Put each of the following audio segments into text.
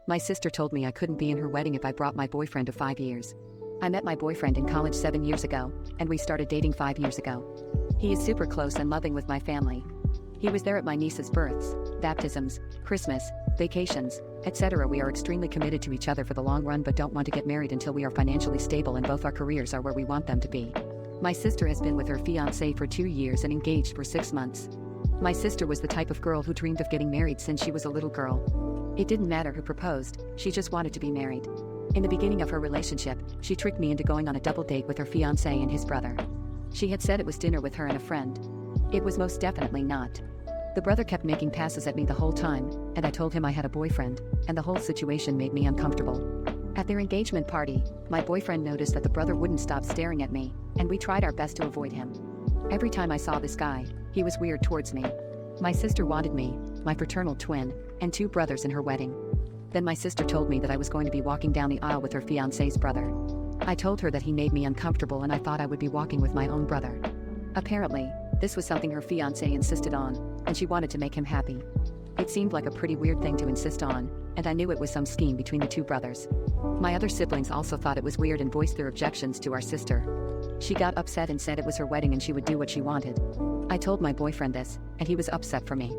My sister told me I couldn't be in her wedding if I brought my boyfriend of 5 years. I met my boyfriend in college 7 years ago, and we started dating 5 years ago. He is super close and loving with my family. He was there at my niece's births, baptisms, Christmas, vacations, etc. We are extremely committed to each other for the long run but don't want to get married until we are financially stable and both our careers are where we want them to be. My sister has been with her fiancé for 2 years and engaged for 6 months. My sister was the type of girl who dreamed of getting married since she was a little girl. It didn't matter who proposed, she just wanted to be married. In the beginning of her relationship, she tricked me into going on a double date with her fiancé and his brother. She had said it was dinner with her and a friend. It was most definitely not. The brother kept making passes at me the whole time, and I told him I had a boyfriend, and the whole situation made me uncomfortable. At their engagement party, my boyfriend noticed that the brother wouldn't stop staring at me, and we tried our best to avoid him. Every time I saw this guy, he was weird towards me. My sister wanted me, my fraternal twin, and 2 brothers in her wedding. Then my sister told me that I was going to be walking down the aisle with her fiancé's brother. I told her that he made me uncomfortable and I thought I would be walking with my own brother. Apparently, this was something her fiancé insisted on, and she wanted to make him happy. It seemed like a pretty weird thing to insist on, and I knew it was some scheme between the 2 brothers. My other siblings also thought it was weird and voiced their objections to our sister. She got upset and said it was her wedding and she would do what she wanted. I told my boyfriend this, and he was upset for me.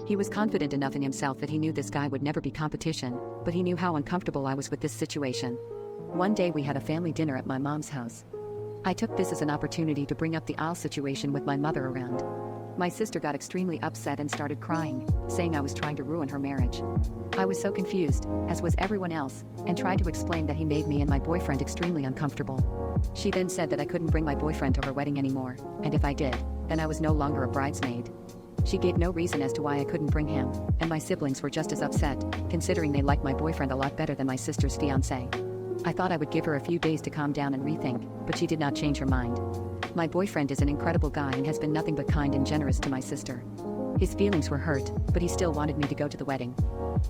He was confident enough in himself that he knew this guy would never be competition, but he knew how uncomfortable I was with this situation. One day we had a family dinner at my mom's house. I took this as an opportunity to bring up the aisle situation with my mother around. My sister got extremely upset and started crying, saying I was trying to ruin her marriage. I was so confused, as was everyone else, and tried to explain that he made me and my boyfriend extremely uncomfortable. She then said that I couldn't bring my boyfriend to her wedding anymore, and if I did, then I was no longer a bridesmaid. She gave no reason as to why I couldn't bring him, and my siblings were just as upset, considering they liked my boyfriend a lot better than my sister's fiancé. I thought I would give her a few days to calm down and rethink, but she did not change her mind. My boyfriend is an incredible guy and has been nothing but kind and generous to my sister. His feelings were hurt, but he still wanted me to go to the wedding.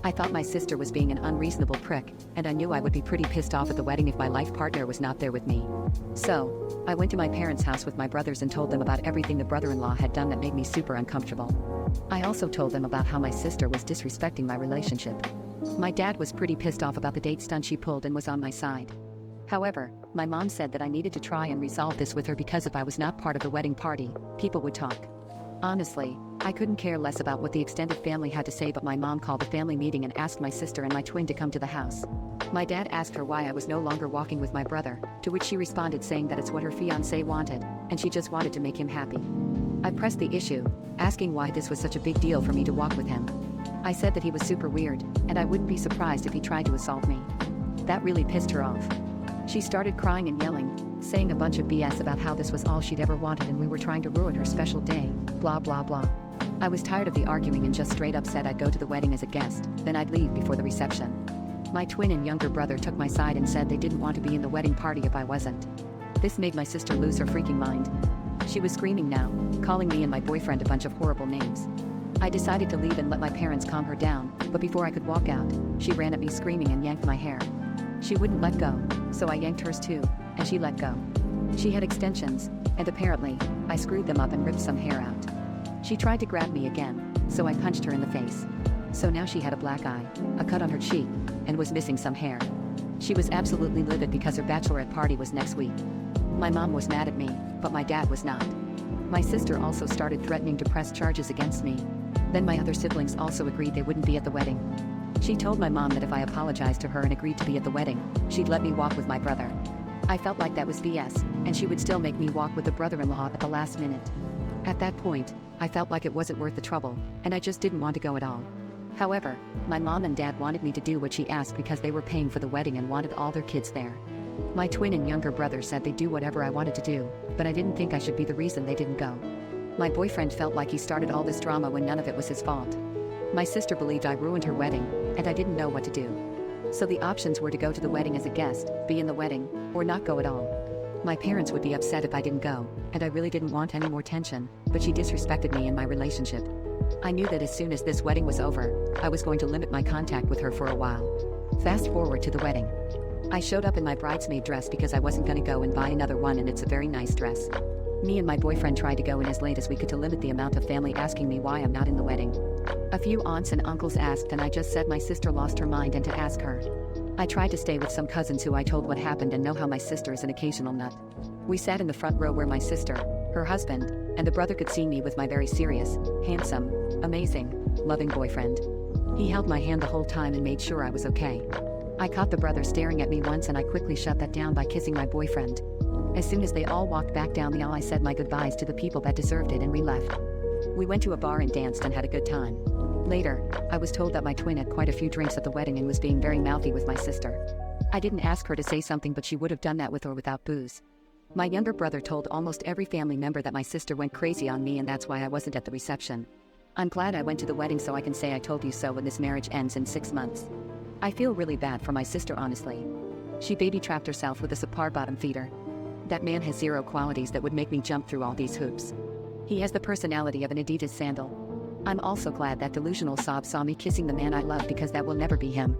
I thought my sister was being an unreasonable prick, and I knew I would be pretty pissed off at the wedding if my life partner was not there with me. So, I went to my parents' house with my brothers and told them about everything the brother-in-law had done that made me super uncomfortable. I also told them about how my sister was disrespecting my relationship. My dad was pretty pissed off about the date stunt she pulled and was on my side. However, my mom said that I needed to try and resolve this with her because if I was not part of the wedding party, people would talk. Honestly, I couldn't care less about what the extended family had to say, but my mom called a family meeting and asked my sister and my twin to come to the house. My dad asked her why I was no longer walking with my brother, to which she responded saying that it's what her fiancé wanted, and she just wanted to make him happy. I pressed the issue, asking why this was such a big deal for me to walk with him. I said that he was super weird, and I wouldn't be surprised if he tried to assault me. That really pissed her off. She started crying and yelling, saying a bunch of BS about how this was all she'd ever wanted and we were trying to ruin her special day, blah blah blah. I was tired of the arguing and just straight up said I'd go to the wedding as a guest, then I'd leave before the reception. My twin and younger brother took my side and said they didn't want to be in the wedding party if I wasn't. This made my sister lose her freaking mind. She was screaming now, calling me and my boyfriend a bunch of horrible names. I decided to leave and let my parents calm her down, but before I could walk out, she ran at me screaming and yanked my hair. She wouldn't let go, so I yanked hers too, and she let go. She had extensions, and apparently, I screwed them up and ripped some hair out. She tried to grab me again, so I punched her in the face. So now she had a black eye, a cut on her cheek, and was missing some hair. She was absolutely livid because her bachelorette party was next week. My mom was mad at me, but my dad was not. My sister also started threatening to press charges against me. Then my other siblings also agreed they wouldn't be at the wedding. She told my mom that if I apologized to her and agreed to be at the wedding, she'd let me walk with my brother. I felt like that was BS, and she would still make me walk with the brother-in-law at the last minute. At that point, I felt like it wasn't worth the trouble, and I just didn't want to go at all. However, my mom and dad wanted me to do what she asked because they were paying for the wedding and wanted all their kids there. My twin and younger brother said they'd do whatever I wanted to do, but I didn't think I should be the reason they didn't go. My boyfriend felt like he started all this drama when none of it was his fault. My sister believed I ruined her wedding, and I didn't know what to do. So the options were to go to the wedding as a guest, be in the wedding, or not go at all. My parents would be upset if I didn't go, and I really didn't want any more tension, but she disrespected me in my relationship. I knew that as soon as this wedding was over, I was going to limit my contact with her for a while. Fast forward to the wedding. I showed up in my bridesmaid dress because I wasn't gonna go and buy another one, and it's a very nice dress. Me and my boyfriend tried to go in as late as we could to limit the amount of family asking me why I'm not in the wedding. A few aunts and uncles asked, and I just said my sister lost her mind and to ask her. I tried to stay with some cousins who I told what happened and know how my sister is an occasional nut. We sat in the front row where my sister, her husband, and the brother could see me with my very serious, handsome, amazing, loving boyfriend. He held my hand the whole time and made sure I was okay. I caught the brother staring at me once and I quickly shut that down by kissing my boyfriend. As soon as they all walked back down the aisle, I said my goodbyes to the people that deserved it and we left. We went to a bar and danced and had a good time. Later, I was told that my twin had quite a few drinks at the wedding and was being very mouthy with my sister. I didn't ask her to say something, but she would have done that with or without booze. My younger brother told almost every family member that my sister went crazy on me and that's why I wasn't at the reception. I'm glad I went to the wedding so I can say I told you so when this marriage ends in 6 months. I feel really bad for my sister, honestly. She baby-trapped herself with a subpar bottom feeder. That man has zero qualities that would make me jump through all these hoops. He has the personality of an Adidas sandal. I'm also glad that delusional sob saw me kissing the man I love because that will never be him.